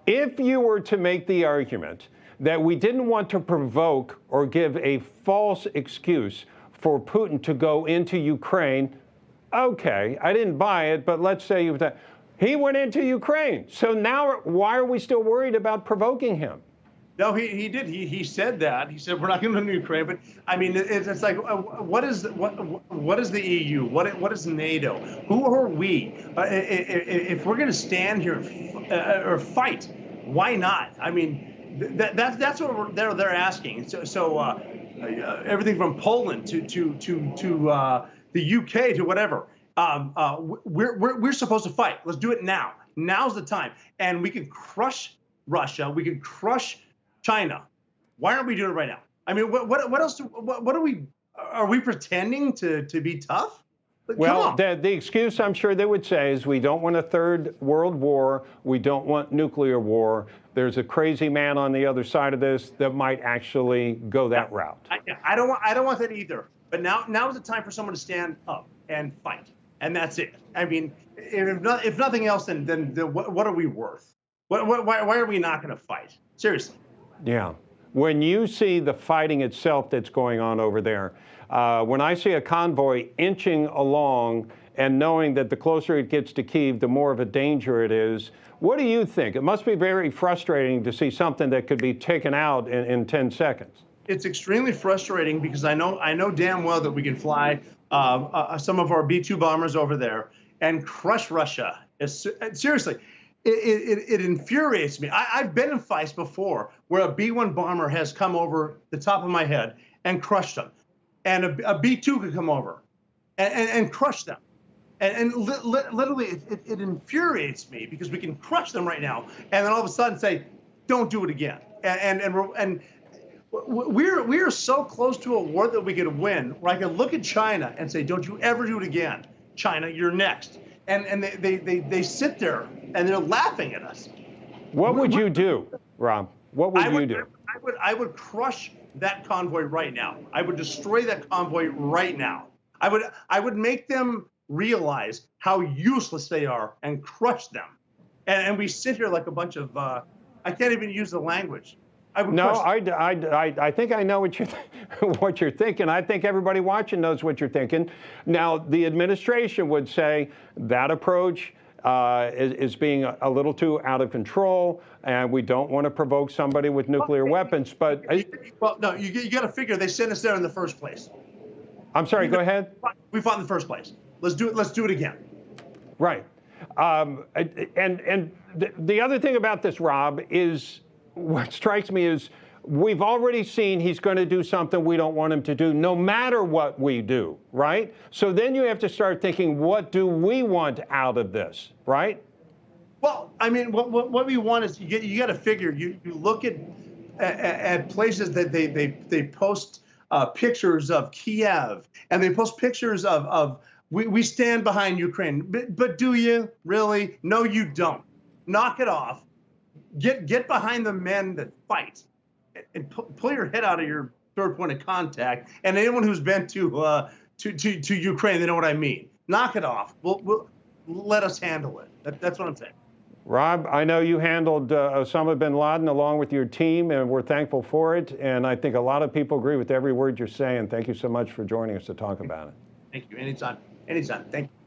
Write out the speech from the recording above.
If you were to make the argument that we didn't want to provoke or give a false excuse for Putin to go into Ukraine, okay, I didn't buy it, but let's say he went into Ukraine. So now why are we still worried about provoking him? No, he did. He said that. He said we're not going to Ukraine. But I mean, it's like what is the EU? What is NATO? Who are we? If we're going to stand here or fight, why not? I mean, that's what they're asking. So everything from Poland to the UK to whatever. We're supposed to fight. Let's do it now. Now's the time, and we can crush Russia. We can crush China. Why aren't we doing it right now? I mean, what else? What are we pretending to be tough? Well, the excuse I'm sure they would say is we don't want a third world war. We don't want nuclear war. There's a crazy man on the other side of this that might actually go that route. I don't want that either. But now is the time for someone to stand up and fight, and that's it. I mean, if nothing else, then what are we worth? Why are we not going to fight? Seriously. Yeah. When you see the fighting itself that's going on over there, when I see a convoy inching along and knowing that the closer it gets to Kyiv, the more of a danger it is, what do you think? It must be very frustrating to see something that could be taken out in 10 seconds. It's extremely frustrating because I know damn well that we can fly some of our B-2 bombers over there and crush Russia. Seriously. It infuriates me. I've been in fights before where a B-1 bomber has come over the top of my head and crushed them. And a B-2 could come over and crush them. And literally, it infuriates me because we can crush them right now. And then all of a sudden say, don't do it again. And we're so close to a war that we could win, where I could look at China and say, don't you ever do it again. China, you're next. And they sit there and they're laughing at us. What would you do, Rob? What would you do? I would crush that convoy right now. I would destroy that convoy right now. I would make them realize how useless they are and crush them. And we sit here like a bunch of I can't even use the language. I think I know what you're thinking. I think everybody watching knows what you're thinking. Now, the administration would say that approach is being a little too out of control, and we don't want to provoke somebody with nuclear weapons. But well, no, you got to figure they sent us there in the first place. I'm sorry. Go ahead. We fought in the first place. Let's do it. Let's do it again. Right. And the other thing about this, Rob, is what strikes me is we've already seen he's going to do something we don't want him to do, no matter what we do, right? So then you have to start thinking, what do we want out of this, right? Well, I mean, what we want is you got to figure. You look at places that they post pictures of Kiev, and they post pictures of we stand behind Ukraine. But do you really? No, you don't. Knock it off. Get behind the men that fight, and pull your head out of your third point of contact. And anyone who's been to Ukraine, they know what I mean. Knock it off. We'll let us handle it. That's what I'm saying. Rob, I know you handled Osama bin Laden along with your team, and we're thankful for it. And I think a lot of people agree with every word you're saying. Thank you so much for joining us to talk about it. Thank you. Anytime. Anytime. Thank you.